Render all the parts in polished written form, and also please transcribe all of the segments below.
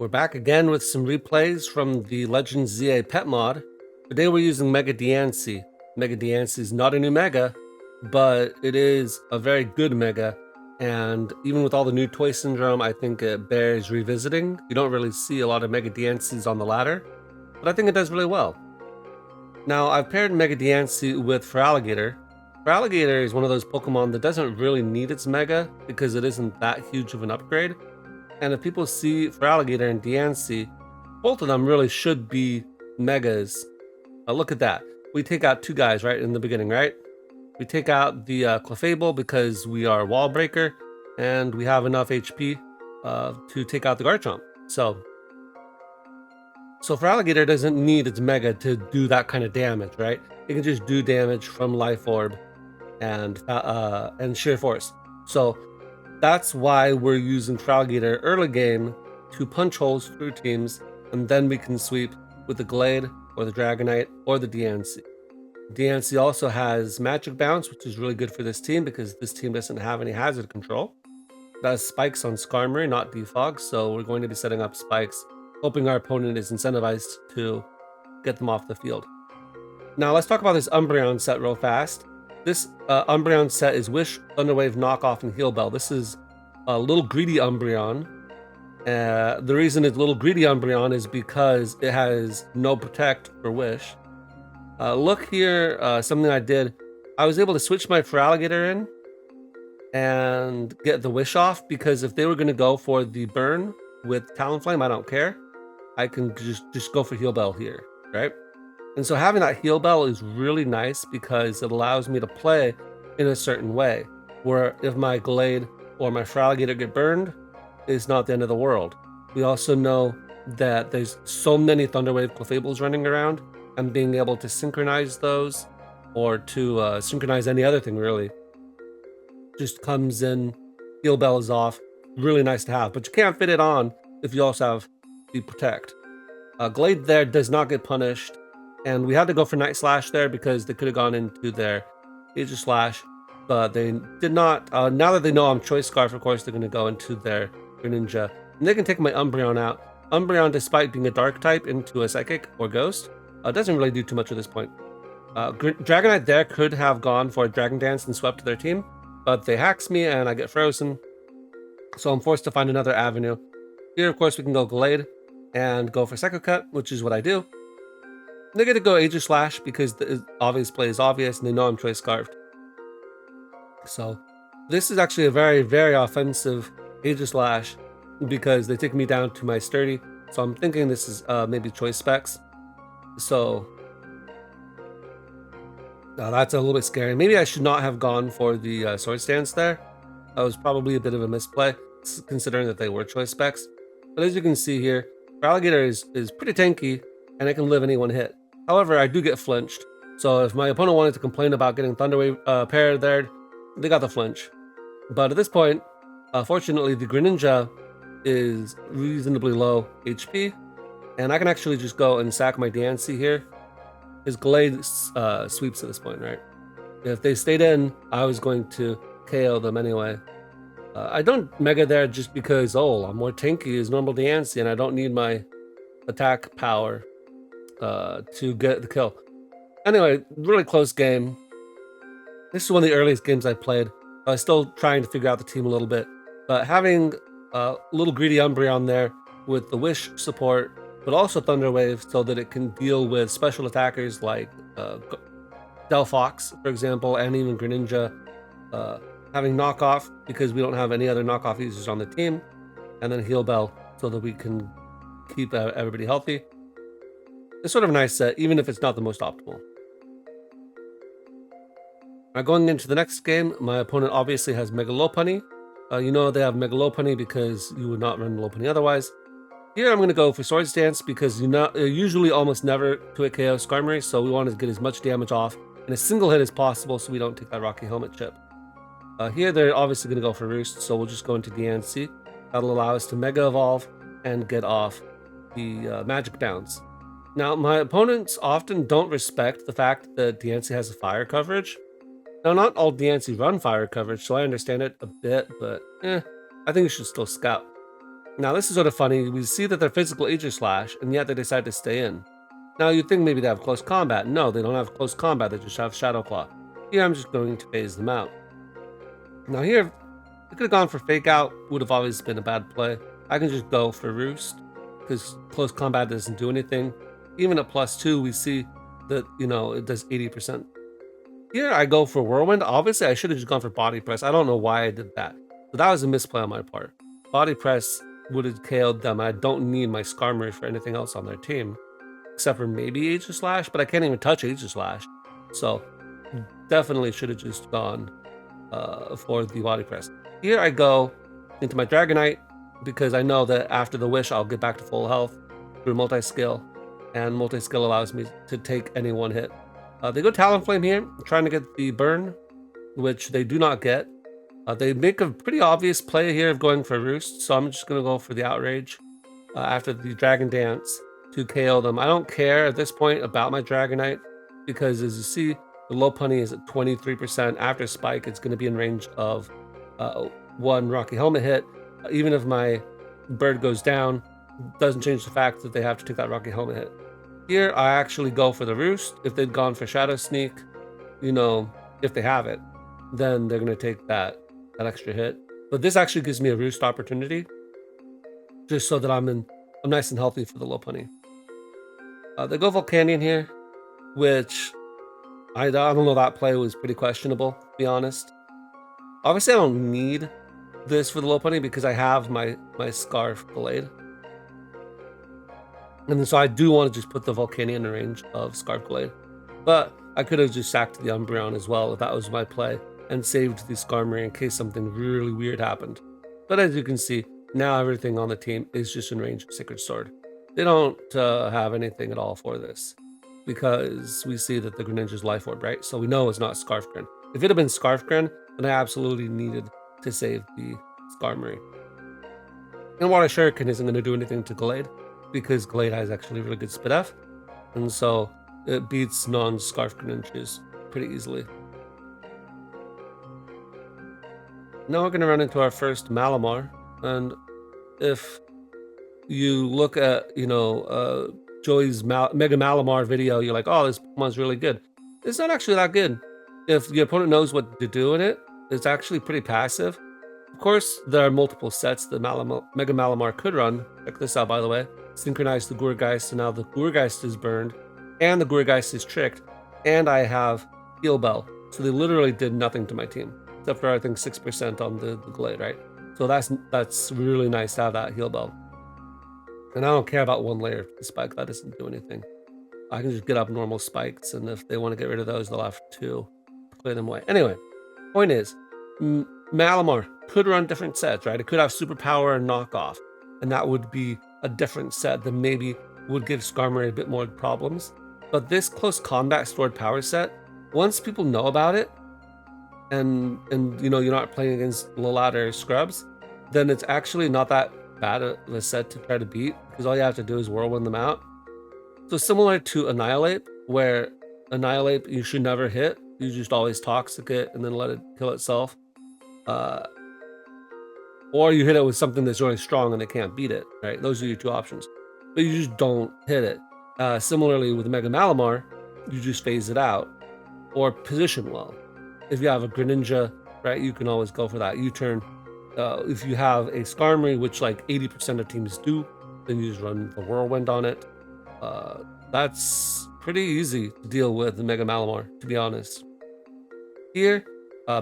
We're back again with some replays from the Legends ZA pet mod. Today we're using Mega Diancie. Mega Diancie is not a new Mega, but it is a very good Mega, and even with all the new toy syndrome, I think it bears revisiting. You don't really see a lot of Mega Diancies on the ladder, but I think it does really well. Now, I've paired Mega Diancie with Feraligatr. Feraligatr is one of those Pokemon that doesn't really need its Mega because it isn't that huge of an upgrade. And if people see Feraligatr and Diancie, both of them really should be Megas. Look at that. We take out two guys right in the beginning, right? We take out the Clefable because we are Wall Breaker, and we have enough HP to take out the Garchomp. So Feraligatr doesn't need its Mega to do that kind of damage, right? It can just do damage from Life Orb and Sheer Force. So that's why we're using Feraligatr early game to punch holes through teams, and then we can sweep with the Glade or the Dragonite or the Diancie. Diancie also has Magic Bounce, which is really good for this team because this team doesn't have any hazard control. That has spikes on Skarmory, not Defog, so we're going to be setting up spikes, hoping our opponent is incentivized to get them off the field. Now let's talk about this Umbreon set real fast. This Umbreon set is Wish, Thunderwave, Knockoff, and Heal Bell. This is a little greedy Umbreon. The reason it's little greedy Umbreon is because it has no Protect for Wish. Look here, something I did. I was able to switch my Feraligatr in and get the Wish off, because if they were going to go for the burn with Talonflame, I don't care. I can just go for Heal Bell here, right? And so having that Heal Bell is really nice because it allows me to play in a certain way, where if my Glade or my Feraligatr get burned, it's not the end of the world. We also know that there's so many Thunderwave Clefables running around, and being able to synchronize those, or to synchronize any other thing really, just comes in. Heal Bell is off. Really nice to have, but you can't fit it on if you also have the Protect. Glade there does not get punished, and we had to go for Night Slash there because they could have gone into their Aegis Slash, but they did not. Now that they know I'm Choice Scarf, of course, they're going to go into their Greninja, and they can take my Umbreon out. Umbreon, despite being a Dark type into a Psychic or Ghost, doesn't really do too much at this point. Dragonite there could have gone for a Dragon Dance and swept their team, but they hacks me and I get frozen, so I'm forced to find another avenue. Here, of course, we can go Glade and go for Psycho Cut, which is what I do. They get to go Aegis Slash because the obvious play is obvious, and they know I'm Choice Scarfed. So this is actually a very, very offensive Aegis Slash because they take me down to my Sturdy. So I'm thinking this is maybe Choice Specs. So that's a little bit scary. Maybe I should not have gone for the Sword Stance there. That was probably a bit of a misplay, considering that they were Choice Specs. But as you can see here, Feraligatr is pretty tanky, and it can live any one hit. However, I do get flinched. So if my opponent wanted to complain about getting Thunderwave paired there, they got the flinch. But at this point, fortunately, the Greninja is reasonably low HP, and I can actually just go and sack my Diancie here. His Glade sweeps at this point, right? If they stayed in, I was going to KO them anyway. I don't Mega there just because, I'm more tanky as normal Diancie, and I don't need my attack power to get the kill. Anyway, really close game. This is one of the earliest games I played. I was still trying to figure out the team a little bit, but having a little greedy Umbreon there with the Wish support, but also Thunder Wave so that it can deal with special attackers like Delphox, for example, and even Greninja. Having Knockoff because we don't have any other Knockoff users on the team, and then Heal Bell so that we can keep everybody healthy. It's sort of a nice set, even if it's not the most optimal. Now going into the next game, my opponent obviously has Mega Lopunny. You know they have Mega Lopunny because you would not run Lopunny otherwise. Here I'm going to go for Sword Stance because you usually almost never to a KO Skarmory, so we want to get as much damage off in a single hit as possible so we don't take that Rocky Helmet chip. Here they're obviously going to go for Roost, so we'll just go into Diancie. That'll allow us to Mega Evolve and get off the Magic Bounce. Now, my opponents often don't respect the fact that Diancie has a fire coverage. Now, not all Diancie run fire coverage, so I understand it a bit, but I think you should still scout. Now this is sort of funny. We see that they're physical Aegis Slash, and yet they decide to stay in. Now you'd think maybe they have close combat. No, they don't have close combat. They just have Shadow Claw. Here I'm just going to phase them out. Now here, I could have gone for Fake Out. Would have always been a bad play. I can just go for Roost because close combat doesn't do anything. Even at +2, we see that, you know, it does 80%. Here I go for Whirlwind. Obviously, I should have just gone for Body Press. I don't know why I did that. But that was a misplay on my part. Body Press would have KO'd them. I don't need my Skarmory for anything else on their team. Except for maybe Aegis Slash, but I can't even touch Aegis Slash. So definitely should have just gone for the Body Press. Here I go into my Dragonite because I know that after the Wish, I'll get back to full health through Multi-Skill. And Multi-Skill allows me to take any one hit. They go Talonflame here, trying to get the burn, which they do not get. They make a pretty obvious play here of going for Roost, so I'm just going to go for the Outrage after the Dragon Dance to KO them. I don't care at this point about my Dragonite because, as you see, the Lopunny is at 23%. After Spike, it's going to be in range of one Rocky Helmet hit. Even if my bird goes down, doesn't change the fact that they have to take that Rocky Helmet hit. Here, I actually go for the Roost. If they'd gone for Shadow Sneak, you know, if they have it, then they're going to take that extra hit. But this actually gives me a Roost opportunity, just so that I'm nice and healthy for the Lopunny. They go Volcanion here, which I don't know, that play was pretty questionable, to be honest. Obviously, I don't need this for the Lopunny because I have my Scarf Blade. And so I do want to just put the Volcanion in range of Scarf Blade. But I could have just sacked the Umbreon as well if that was my play and saved the Skarmory in case something really weird happened. But as you can see, now everything on the team is just in range of Sacred Sword. They don't have anything at all for this because we see that the Greninja's Life Orb, right? So we know it's not Scarf Gren. If it had been Scarf Gren, then I absolutely needed to save the Skarmory. And Water Shuriken isn't going to do anything to Glade because Glade has actually really good Spidef, and so it beats non-Scarf Greninjas pretty easily. Now we're going to run into our first Malamar, and if you look at, you know, Joey's Mega Malamar video, you're like, oh, this Pokemon's really good. It's not actually that good. If your opponent knows what to do in it, it's actually pretty passive. Of course, there are multiple sets that Mega Malamar could run. Check this out, by the way. Synchronize the Gourgeist, so now the Gourgeist is burned, and the Gourgeist is tricked, and I have Heal Bell. So they literally did nothing to my team, except for, I think, 6% on the Glade, right? So that's really nice to have that Heal Bell. And I don't care about one layer of the Spike. That doesn't do anything. I can just get up normal spikes, and if they want to get rid of those, they'll have to clear them away. Anyway, point is, Malamar could run different sets, right? It could have Superpower and Knockoff, and that would be a different set that maybe would give Skarmory a bit more problems. But this Close Combat Stored Power set, once people know about it, and you know, you're not playing against Lolat or Scrubs, then it's actually not that bad of a set to try to beat, because all you have to do is Whirlwind them out. So similar to Annihilate, where Annihilate you should never hit, you just always Toxic it and then let it kill itself. Or you hit it with something that's really strong and they can't beat it, right? Those are your two options. But you just don't hit it. Similarly with Mega Malamar, you just phase it out or position well. If you have a Greninja, right, you can always go for that U-turn. If you have a Skarmory, which like 80% of teams do, then you just run the Whirlwind on it. That's pretty easy to deal with the Mega Malamar, to be honest. Here,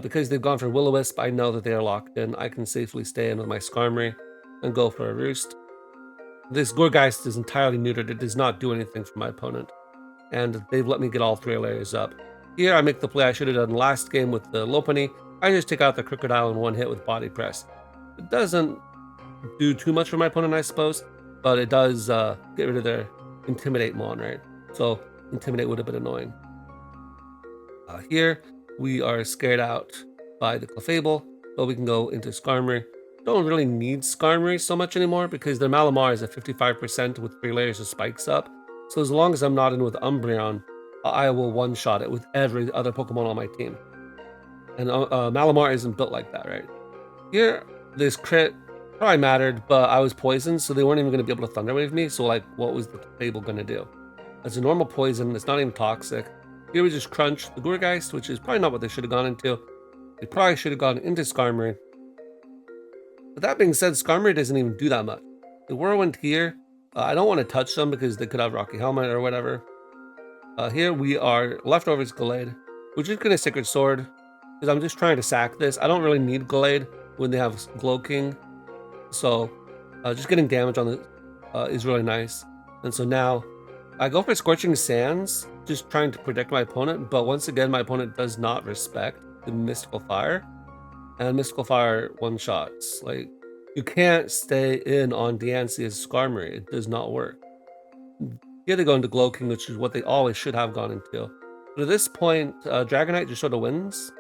because they've gone for Will-O-Wisp, I know that they are locked in. I can safely stay in with my Skarmory and go for a Roost. This Gourgeist is entirely neutered. It does not do anything for my opponent. And they've let me get all 3 layers up. Here, I make the play I should have done last game with the Lopunny. I just take out the Crocodile in one hit with Body Press. It doesn't do too much for my opponent, I suppose, but it does get rid of their Intimidate Mon, right? So Intimidate would have been annoying. Here, we are scared out by the Clefable, but we can go into Skarmory. Don't really need Skarmory so much anymore because their Malamar is at 55% with 3 layers of spikes up. So as long as I'm not in with Umbreon, I will one-shot it with every other Pokemon on my team. And Malamar isn't built like that, right? Here, this crit probably mattered, but I was poisoned, so they weren't even going to be able to Thunder Wave me. So like, what was the Fable going to do? It's a normal poison. It's not even toxic. Here we just crunch the Gourgeist, which is probably not what they should have gone into. They probably should have gone into Skarmory. But that being said, Skarmory doesn't even do that much. The Whirlwind here, I don't want to touch them because they could have Rocky Helmet or whatever. Here we are Leftovers Gallade. We're just going to Sacred Sword because I'm just trying to sack this. I don't really need Gallade when they have Glow King. So just getting damage on it is really nice. And so now I go for Scorching Sands, just trying to protect my opponent. But once again, my opponent does not respect the Mystical Fire. And Mystical Fire one-shots. Like, you can't stay in on Diancie as Skarmory. It does not work. Here they go into Glow King, which is what they always should have gone into. But at this point, Dragonite just sort of wins.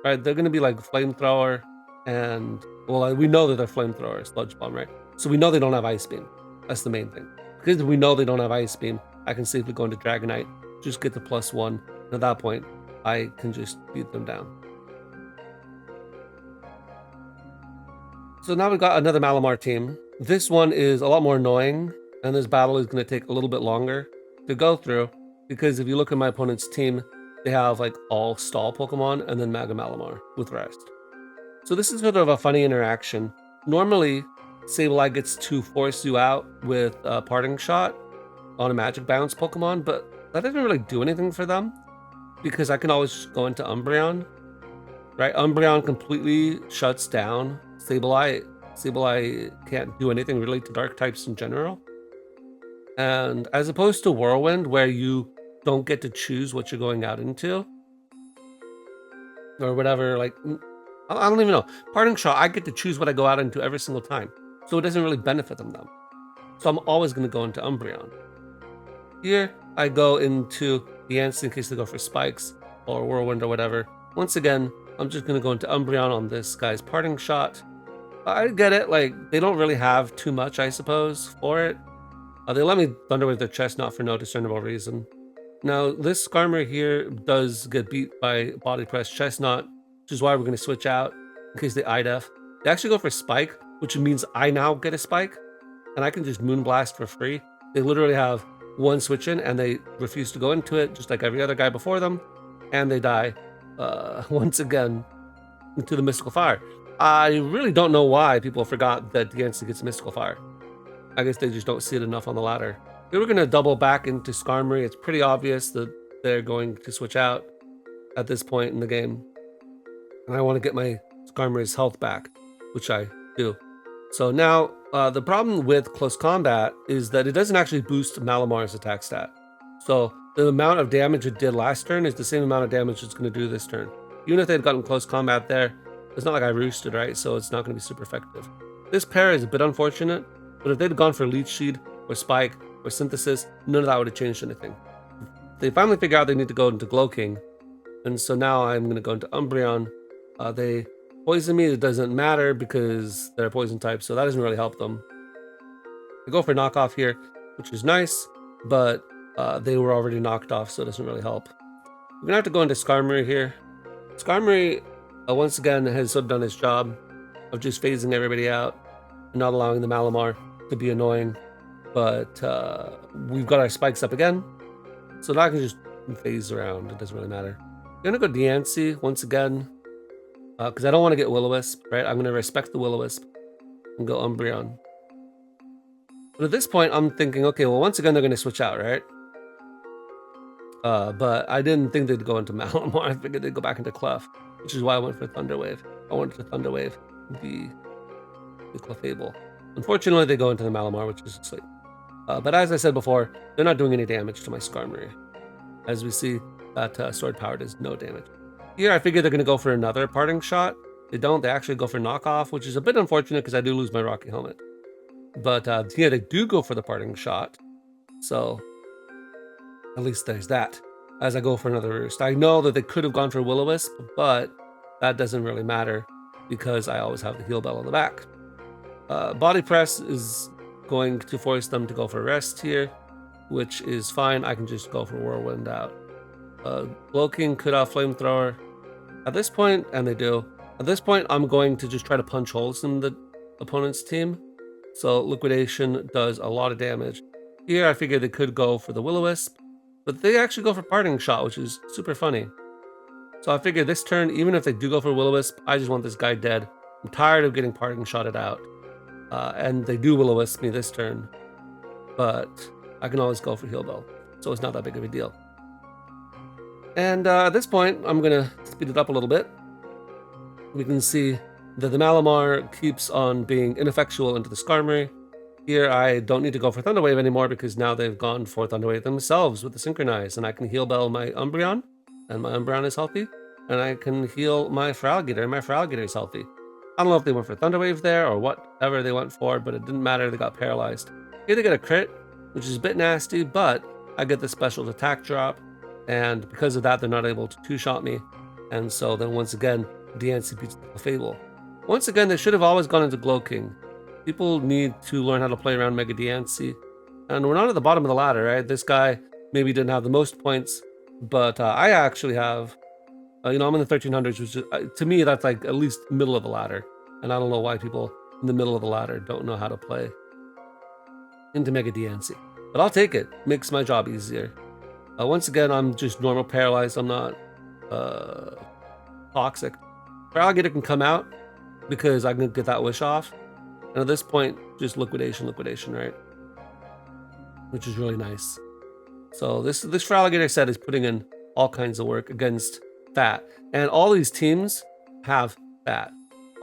Right? They're going to be like Flamethrower and... Well, we know that they're Flamethrower, Sludge Bomb, right? So we know they don't have Ice Beam. That's the main thing. Because we know they don't have Ice Beam, I can safely go into Dragonite, just get the +1. And at that point, I can just beat them down. So now we've got another Malamar team. This one is a lot more annoying, and this battle is going to take a little bit longer to go through, because if you look at my opponent's team, they have like all stall Pokemon and then Mega Malamar with rest. So this is sort of a funny interaction. Normally, Sableye gets to force you out with a Parting Shot on a Magic Bounce Pokemon, but that doesn't really do anything for them, because I can always just go into Umbreon. Right, Umbreon completely shuts down Sableye. Sableye can't do anything really to dark types in general. And as opposed to Whirlwind, where you don't get to choose what you're going out into, or whatever, like, I don't even know. Parting Shot, I get to choose what I go out into every single time. So it doesn't really benefit them. So I'm always going to go into Umbreon. Here, I go into Diancie in case they go for Spikes or Whirlwind or whatever. Once again, I'm just going to go into Umbreon on this guy's Parting Shot. I get it, like, they don't really have too much, I suppose, for it. They let me Thunder Wave their Chestnut for no discernible reason. Now, this Skarmory here does get beat by Body Press Chestnut, which is why we're going to switch out in case they IDEF. They actually go for Spike, which means I now get a Spike, and I can just Moonblast for free. They literally have one switch in, and they refuse to go into it, just like every other guy before them, and they die once again into the Mystical Fire. I really don't know why people forgot that Diancie gets Mystical Fire. I guess they just don't see it enough on the ladder. Here we're going to double back into Skarmory. It's pretty obvious that they're going to switch out at this point in the game. And I want to get my Skarmory's health back, which I do. So now, the problem with Close Combat is that it doesn't actually boost Malamar's attack stat. So the amount of damage it did last turn is the same amount of damage it's going to do this turn. Even if they had gotten Close Combat there, it's not like I roosted, right? So it's not going to be super effective. This pair is a bit unfortunate, but if they'd gone for Leech Seed or Spike or Synthesis, none of that would have changed anything. They finally figure out they need to go into Glow King, and so now I'm going to go into Umbreon. They poison me, it doesn't matter because they're a poison type, so that doesn't really help them. I go for Knockoff here, which is nice, but they were already knocked off, so it doesn't really help. We're going to have to go into Skarmory here. Skarmory, once again, has sort of done its job of just phasing everybody out and not allowing the Malamar to be annoying. But we've got our Spikes up again, so now I can just phase around. It doesn't really matter. I'm going to go Diancie once again, because I don't want to get Will-O-Wisp, right? I'm going to respect the Will-O-Wisp and go Umbreon. But at this point, I'm thinking, okay, well, once again, they're going to switch out, right? But I didn't think they'd go into Malamar. I figured they'd go back into Clef, which is why I went for Thunder Wave. I wanted to Thunder Wave the Clefable. Unfortunately, they go into the Malamar, which is asleep. But as I said before, they're not doing any damage to my Skarmory. As we see, that Sword Power does no damage. Here, I figured they're going to go for another Parting Shot. They don't. They actually go for Knockoff, which is a bit unfortunate because I do lose my Rocky Helmet. But yeah, they do go for the Parting Shot. So at least there's that. As I go for another Roost. I know that they could have gone for Will-O-Wisp, but that doesn't really matter because I always have the Heal Bell on the back. Body Press is going to force them to go for Rest here, which is fine. I can just go for Whirlwind out. Glow King could have Flamethrower. At this point, and they do, at this point I'm going to just try to punch holes in the opponent's team. So Liquidation does a lot of damage. Here I figured they could go for the Will-O-Wisp, but they actually go for Parting Shot, which is super funny. So I figured this turn, even if they do go for Will-O-Wisp, I just want this guy dead. I'm tired of getting Parting Shotted out. And they do Will-O-Wisp me this turn, but I can always go for Heal Bell, so it's not that big of a deal. And at this point, I'm gonna speed it up a little bit. We can see that the Malamar keeps on being ineffectual into the Skarmory. Here, I don't need to go for Thunder Wave anymore because now they've gone for Thunder Wave themselves with the Synchronize, and I can Heal Bell my Umbreon, and my Umbreon is healthy, and I can heal my Feraligatr, and my Feraligatr is healthy. I don't know if they went for Thunder Wave there or whatever they went for, but it didn't matter, they got paralyzed. Here they get a crit, which is a bit nasty, but I get the special attack drop, and because of that, they're not able to two-shot me, and so then once again, Diancie beats the Fable. Once again, they should have always gone into Glow King. People need to learn how to play around Mega Diancie, and we're not at the bottom of the ladder, right? This guy maybe didn't have the most points, but I actually have, I'm in the 1300s, which is, to me, that's like at least middle of the ladder, and I don't know why people in the middle of the ladder don't know how to play into Mega Diancie, but I'll take it. Makes my job easier. Once again, I'm just normal paralyzed. I'm not toxic. Feraligatr can come out because I can get that wish off. And at this point, just liquidation, right? Which is really nice. So this Feraligatr set is putting in all kinds of work against Fat. And all these teams have Fat.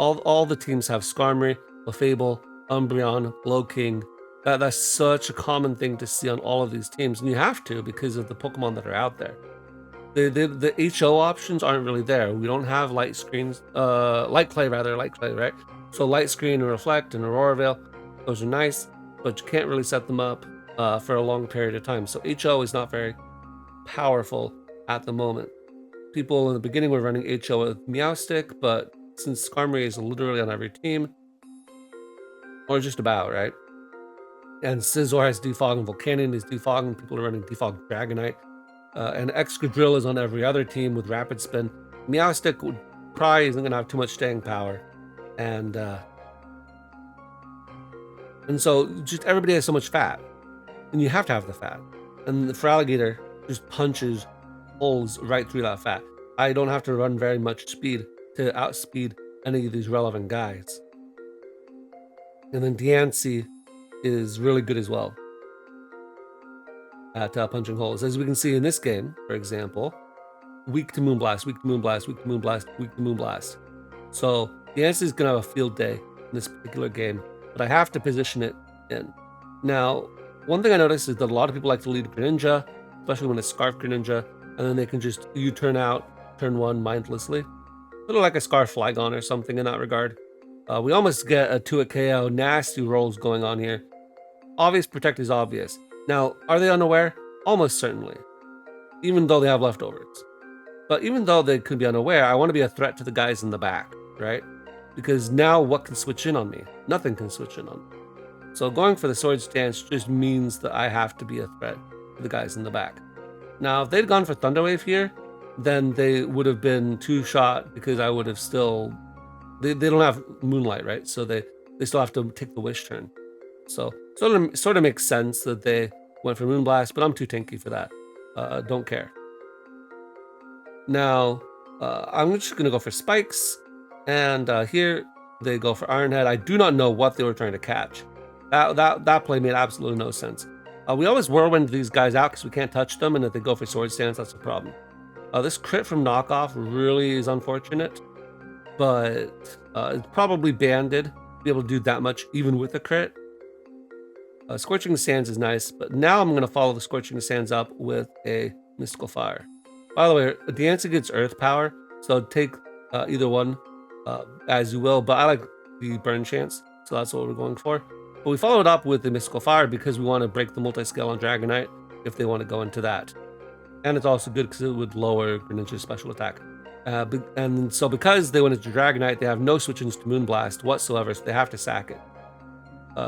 All the teams have Skarmory, Clefable, Umbreon, Glow King. That's such a common thing to see on all of these teams. And you have to because of the Pokemon that are out there. The HO options aren't really there. We don't have Light Screens, Light Clay, right? So Light Screen and Reflect and Aurora Veil, those are nice, but you can't really set them up for a long period of time. So HO is not very powerful at the moment. People in the beginning were running HO with Meowstic, but since Skarmory is literally on every team, or just about, right? And Scizor has Defog and Volcanion is defogging. People are running Defog Dragonite. And Excadrill is on every other team with Rapid Spin. Meowstic probably isn't going to have too much staying power. And so just everybody has so much fat. And you have to have the fat. And the Feraligatr just punches holes right through that fat. I don't have to run very much speed to outspeed any of these relevant guys. And then Diancie is really good as well at punching holes. As we can see in this game, for example, weak to Moonblast, weak to Moonblast, weak to Moonblast, weak to Moonblast. So Diancie is going to have a field day in this particular game, but I have to position it in. Now, one thing I noticed is that a lot of people like to lead Greninja, especially when it's Scarf Greninja, and then they can just U-turn out, turn one mindlessly. A little like a Scarf Flygon or something in that regard. We almost get a 2-hit KO, nasty rolls going on here. Obvious Protect is obvious. Now, are they unaware? Almost certainly, even though they have leftovers. But even though they could be unaware, I want to be a threat to the guys in the back, right? Because now what can switch in on me? Nothing can switch in on me. So going for the Swords Dance just means that I have to be a threat to the guys in the back. Now, if they'd gone for Thunder Wave here, then they would have been two-shot because I would have still... They don't have Moonlight, right? So they still have to take the Wish turn. So sort of makes sense that they went for Moonblast, but I'm too tanky for that. Don't care. Now, I'm just going to go for Spikes, and here they go for Iron Head. I do not know what they were trying to catch. That play made absolutely no sense. We always whirlwind these guys out because we can't touch them, and if they go for Sword Stance, that's a problem. This crit from Knockoff really is unfortunate, but it's probably banded to be able to do that much even with a crit. Scorching Sands is nice, but now I'm going to follow the Scorching Sands up with a Mystical Fire. By the way, Diancie gets Earth Power, so take either one as you will, but I like the Burn chance, so that's what we're going for. But we follow it up with the Mystical Fire because we want to break the multi-scale on Dragonite if they want to go into that. And it's also good because it would lower Greninja's special attack. And so because they went into Dragonite, they have no switch-ins to Moonblast whatsoever, so they have to sack it.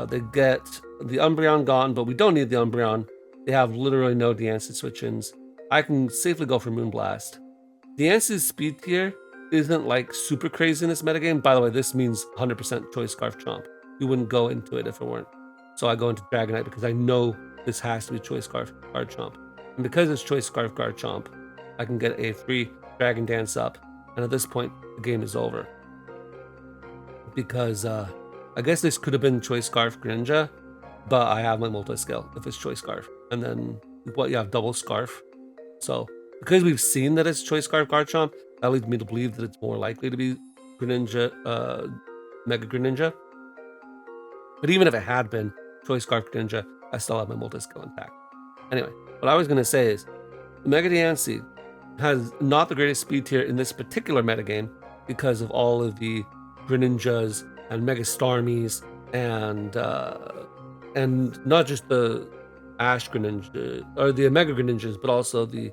They get the Umbreon gone, but we don't need the Umbreon. They have literally no Diancie switch-ins. I can safely go for Moonblast. Diancie's speed tier isn't like super crazy in this metagame. By the way, this means 100% Choice Scarf Chomp. You wouldn't go into it if it weren't. So I go into Dragonite because I know this has to be Choice Scarf Guard Chomp. And because it's Choice Scarf Guard Chomp, I can get a free Dragon Dance up. And at this point, the game is over. Because I guess this could have been Choice Scarf Greninja, but I have my multi-scale if it's Choice Scarf. And then what you have double Scarf. So because we've seen that it's Choice Scarf Garchomp, that leads me to believe that it's more likely to be Greninja, Mega Greninja. But even if it had been Choice Scarf Greninja, I still have my multi-skill intact. Anyway, what I was going to say is, Mega Diancie has not the greatest speed tier in this particular metagame because of all of the Greninjas and Mega Starmies and not just the Ash Greninja or the Mega Greninjas, but also the,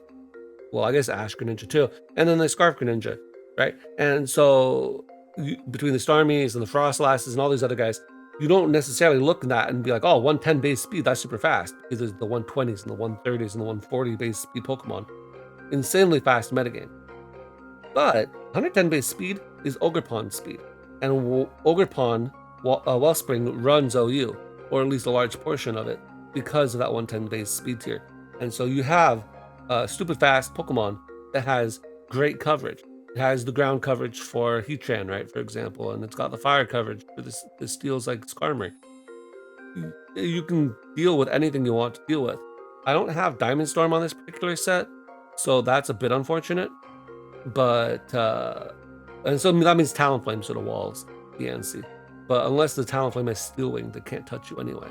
well, I guess Ash Greninja too, and then the Scarf Greninja, right? And so between the Starmies and the Frostlasses and all these other guys, you don't necessarily look at that and be like, oh, 110 base speed, that's super fast, because there's the 120s and the 130s and the 140 base speed Pokemon. Insanely fast metagame. But 110 base speed is Ogerpon speed, and Ogerpon Wellspring runs OU, or at least a large portion of it, because of that 110 base speed tier. And so you have a stupid fast Pokemon that has great coverage. It has the ground coverage for Heatran, right, for example, and it's got the fire coverage for this steals like Skarmory. You can deal with anything you want to deal with. I don't have Diamond Storm on this particular set, so that's a bit unfortunate. But and so that means Talonflame sort of walls Diancie. But unless the Talonflame has Steel Wing, they can't touch you anyway.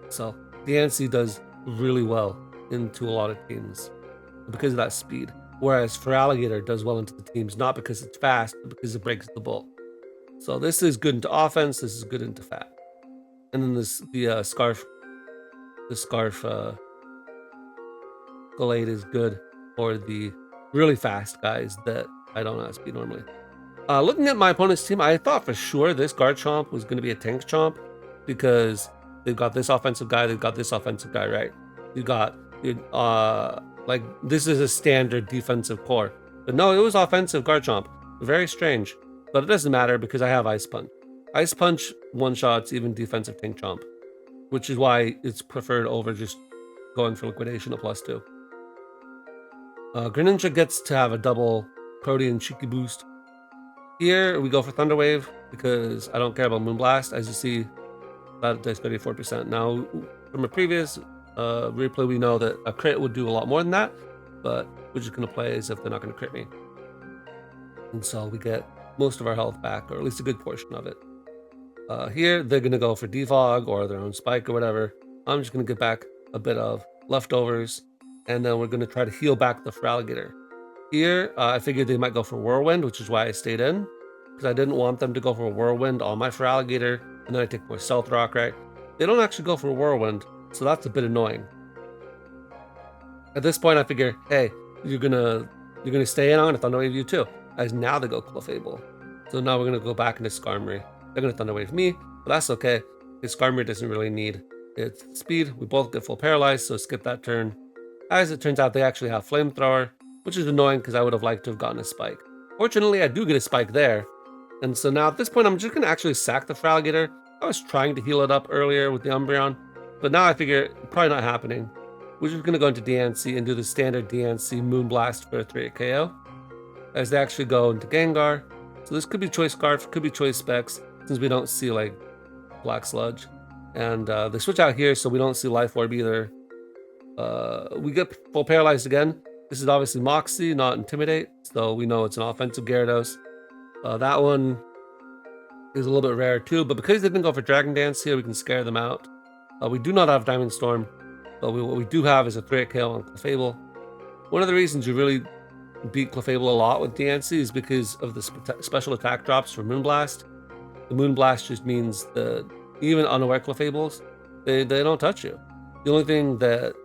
So Diancie does really well into a lot of teams because of that speed. Whereas Feraligatr does well into the teams, not because it's fast, but because it breaks the bull. So this is good into offense, this is good into fat. And then the Scarf Glade is good for the really fast guys that I don't outspeed normally. Looking at my opponent's team, I thought for sure this Garchomp was going to be a tank chomp because they've got this offensive guy, they've got this offensive guy, right? You got like this is a standard defensive core, but no, it was offensive Garchomp. Very strange, but it doesn't matter because I have Ice Punch. Ice Punch one-shots even defensive tank chomp, which is why it's preferred over just going for liquidation at +2. Greninja gets to have a double Protean Cheeky Boost. Here we go for Thunder Wave because I don't care about Moonblast. As you see, that does 34%. Now, from a previous replay, we know that a crit would do a lot more than that, but we're just going to play as if they're not going to crit me. And so we get most of our health back, or at least a good portion of it. Here, they're going to go for Defog or their own Spike or whatever. I'm just going to get back a bit of leftovers, and then we're going to try to heal back the Feraligatr. Here, I figured they might go for Whirlwind, which is why I stayed in, because I didn't want them to go for a Whirlwind on my Feraligatr, and then I take more Stealth Rock, right? They don't actually go for a Whirlwind, so that's a bit annoying. At this point, I figure, hey, you're gonna stay in, I'm gonna Thunder Wave you too. As now they go Clefable. So now we're gonna go back into Skarmory. They're gonna Thunder Wave me, but that's okay, because Skarmory doesn't really need its speed. We both get full paralyzed, so skip that turn. As it turns out, they actually have Flamethrower, which is annoying because I would have liked to have gotten a Spike. Fortunately, I do get a Spike there. And so now at this point, I'm just gonna actually sack the Feraligatr. I was trying to heal it up earlier with the Umbreon, but now I figure probably not happening. We're just gonna go into Diancie and do the standard Diancie Moonblast for a 3-hit KO. As they actually go into Gengar. So this could be Choice Scarf, could be Choice Specs, since we don't see like Black Sludge. And they switch out here, so we don't see Life Orb either. We get full paralyzed again. This is obviously Moxie, not Intimidate, so we know it's an offensive Gyarados. That one is a little bit rare too, but because they didn't go for Dragon Dance here, we can scare them out. We do not have Diamond Storm, but what we do have is a 3-hit KO on Clefable. One of the reasons you really beat Clefable a lot with Diancie is because of the special attack drops for Moonblast. The Moonblast just means that even unaware Clefables, they don't touch you. The only thing that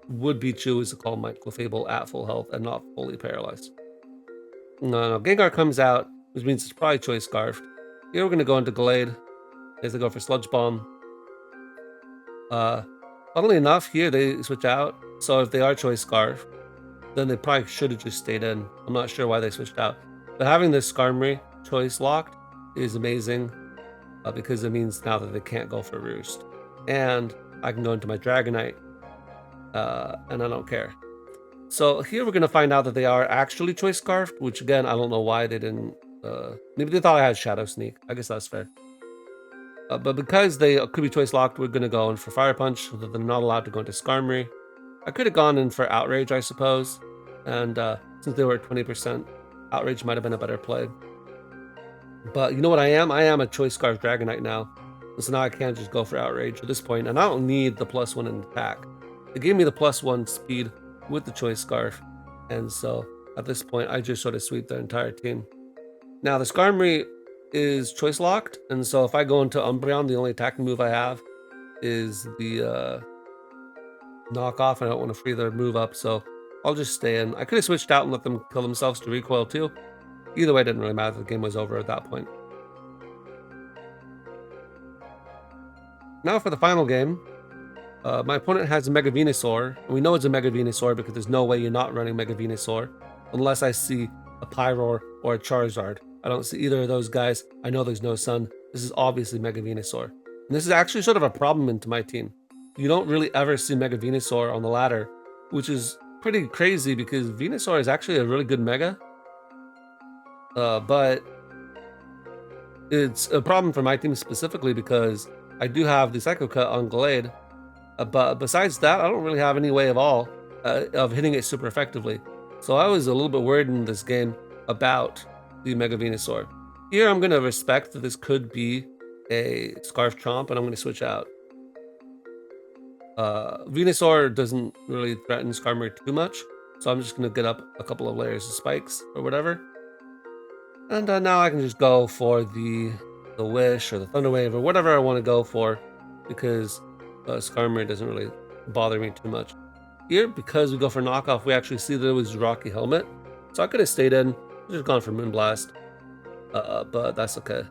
would beat you is to call my Clefable at full health and not fully paralyzed. No, Gengar comes out, which means it's probably Choice Scarf. Here we're going to go into Glade as they go for Sludge Bomb. Funnily enough, here they switch out, so if they are Choice Scarf, then they probably should have just stayed in. I'm not sure why they switched out. But having this Skarmory choice locked is amazing because it means now that they can't go for Roost. And I can go into my Dragonite and I don't care. So here we're going to find out that they are actually choice scarfed, which again, I don't know why they didn't. Maybe they thought I had Shadow Sneak. I guess that's fair. But because they could be choice locked, we're going to go in for Fire Punch so that they're not allowed to go into Skarmory. I could have gone in for Outrage, I suppose. And since they were at 20%, Outrage might have been a better play. But you know what I am? I am a choice scarf Dragonite now. So now I can't just go for Outrage at this point. And I don't need the +1 in attack. It gave me the +1 speed with the choice scarf. And so at this point, I just sort of sweep the entire team. Now the Skarmory is choice locked. And so if I go into Umbreon, the only attacking move I have is the knockoff. I don't want to free their move up. So I'll just stay in. I could have switched out and let them kill themselves to recoil too. Either way, it didn't really matter. The game was over at that point. Now for the final game. My opponent has a Mega Venusaur, and we know it's a Mega Venusaur because there's no way you're not running Mega Venusaur unless I see a Pyroar or a Charizard. I don't see either of those guys. I know there's no Sun. This is obviously Mega Venusaur. And this is actually sort of a problem into my team. You don't really ever see Mega Venusaur on the ladder, which is pretty crazy because Venusaur is actually a really good Mega. But it's a problem for my team specifically because I do have the Psycho Cut on Glade. But besides that, I don't really have any way of hitting it super effectively. So I was a little bit worried in this game about the Mega Venusaur. Here I'm going to respect that this could be a Scarf Chomp, and I'm going to switch out. Venusaur doesn't really threaten Skarmory too much, so I'm just going to get up a couple of layers of spikes or whatever. And now I can just go for the Wish or the Thunder Wave or whatever I want to go for because Skarmory doesn't really bother me too much. Here, because we go for knockoff, we actually see that it was Rocky Helmet. So I could have stayed in, just gone for Moonblast. But that's okay.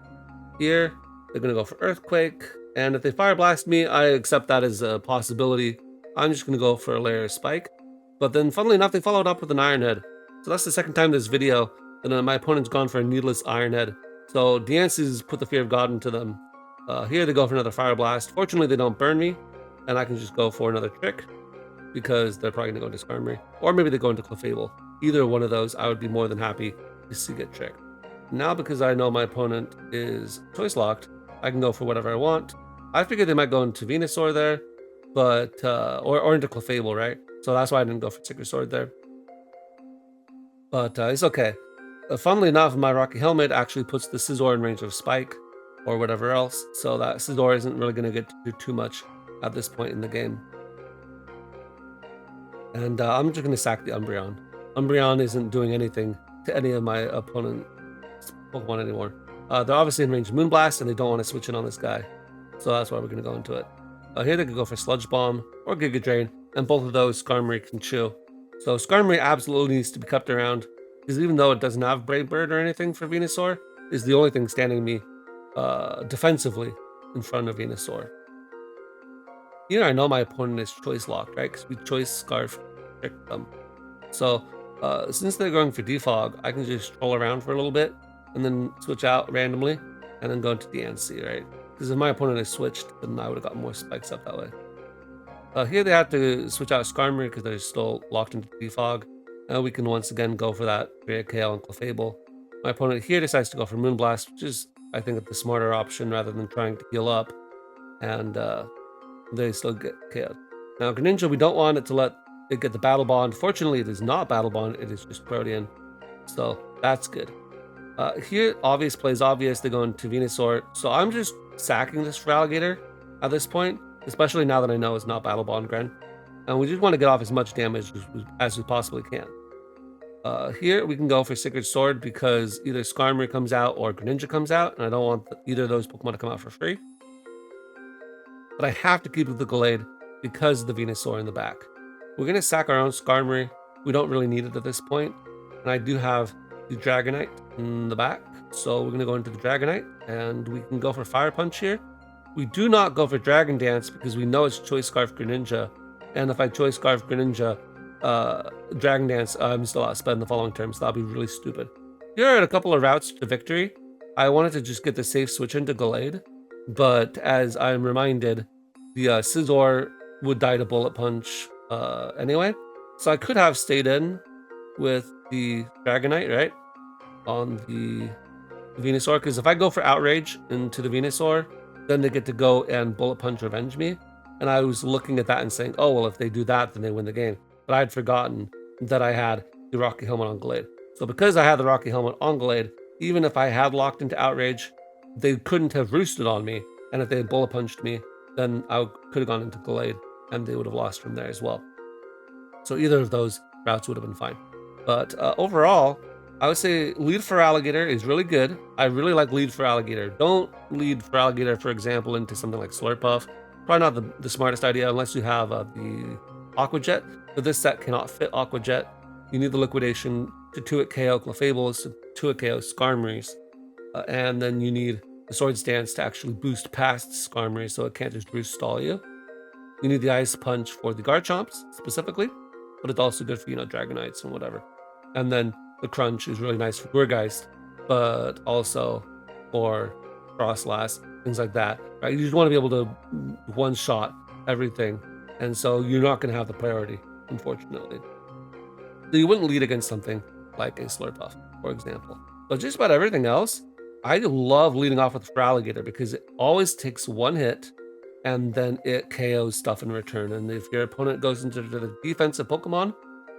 Here, they're going to go for Earthquake. And if they Fire Blast me, I accept that as a possibility. I'm just going to go for a layer of Spike. But then, funnily enough, they followed up with an Iron Head. So that's the second time this video that my opponent's gone for a needless Iron Head. So Diancie's put the fear of God into them. Here they go for another Fire Blast. Fortunately, they don't burn me. And I can just go for another Trick because they're probably going to go into Skarmory. Or maybe they go into Clefable. Either one of those, I would be more than happy to see get tricked. Now, because I know my opponent is choice locked, I can go for whatever I want. I figured they might go into Venusaur there, but or into Clefable, right? So that's why I didn't go for Sacred Sword there. But it's okay. Funnily enough, my Rocky Helmet actually puts the Scizor in range of Spike or whatever else, so that Scizor isn't really going to get to do too much at this point in the game. And I'm just going to sack the Umbreon. Umbreon isn't doing anything to any of my opponent's Pokemon anymore. They're obviously in range of Moonblast, and they don't want to switch in on this guy. So that's why we're going to go into it. Here they could go for Sludge Bomb or Giga Drain, and both of those Skarmory can chew. So Skarmory absolutely needs to be kept around, because even though it doesn't have Brave Bird or anything for Venusaur, is the only thing standing me defensively in front of Venusaur. Here I know my opponent is choice locked, right? Because we choice Scarf tricked them. So since they're going for Defog, I can just troll around for a little bit and then switch out randomly and then go into Diancie, right? Because if my opponent has switched, then I would have got more spikes up that way. Here they have to switch out Skarmory because they're still locked into Defog. And we can once again go for that KO and Clefable. My opponent here decides to go for Moonblast, which is, I think, the smarter option rather than trying to heal up. And they still get KO'd. Now, Greninja, we don't want it to let it get the Battle Bond. Fortunately, it is not Battle Bond, it is just Protean. So that's good. Here, obvious plays obvious. They go into Venusaur. So I'm just sacking this Feraligatr at this point, especially now that I know it's not Battle Bond Gren. And we just want to get off as much damage as we possibly can. Here we can go for Sacred Sword because either Skarmory comes out or Greninja comes out, and I don't want either of those Pokemon to come out for free. But I have to keep with the Glade because of the Venusaur in the back. We're going to sack our own Skarmory. We don't really need it at this point. And I do have the Dragonite in the back. So we're going to go into the Dragonite and we can go for Fire Punch here. We do not go for Dragon Dance because we know it's Choice Scarf Greninja. And if I Choice Scarf Greninja, Dragon Dance, I'm still outsped in the following turn, so that'll be really stupid. Here are a couple of routes to victory. I wanted to just get the safe switch into Gallade, but as I'm reminded, the Scizor would die to Bullet Punch anyway. So I could have stayed in with the Dragonite, right? On the Venusaur, because if I go for Outrage into the Venusaur, then they get to go and Bullet Punch Revenge me. And I was looking at that and saying, oh, well, if they do that, then they win the game. But I had forgotten that I had the Rocky Helmet on Gallade. So because I had the Rocky Helmet on Gallade, even if I had locked into Outrage, they couldn't have roosted on me. And if they had Bullet Punched me, then I could have gone into Gallade, and they would have lost from there as well. So either of those routes would have been fine. But overall, I would say lead Feraligatr is really good. I really like lead Feraligatr. Don't lead Feraligatr, for example, into something like Slurpuff. Probably not the smartest idea unless you have the Aqua Jet. But this set cannot fit Aqua Jet. You need the Liquidation to 2-hit KO Clefables, to 2-hit KO Skarmories. And then you need the Swords Dance to actually boost past Skarmory, so it can't just roost stall you. You need the Ice Punch for the Garchomps specifically, but it's also good for, Dragonites and whatever. And then the Crunch is really nice for Gourgeist, but also for Frostlass, things like that, right? You just want to be able to one-shot everything, and so you're not going to have the priority, unfortunately. So you wouldn't lead against something like a Slurpuff, for example. But just about everything else, I love leading off with Feraligatr because it always takes one hit, and then it KOs stuff in return. And if your opponent goes into the defensive Pokemon,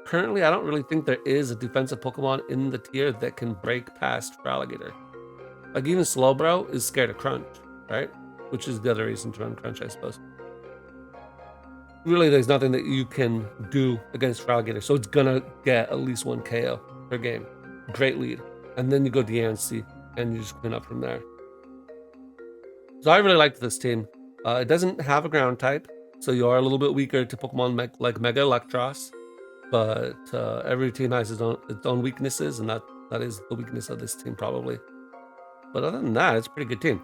currently I don't really think there is a defensive Pokemon in the tier that can break past Feraligatr. Like even Slowbro is scared of Crunch, right? Which is the other reason to run Crunch, I suppose. Really, there's nothing that you can do against Feraligatr, so it's gonna get at least one KO per game. Great lead. And then you go Diancie, and you just clean up from there. So I really liked this team. It doesn't have a ground type, so you are a little bit weaker to Pokemon like Mega Electros, but every team has its own weaknesses, and that is the weakness of this team probably. But other than that, it's a pretty good team.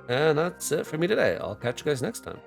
And that's it for me today. I'll catch you guys next time.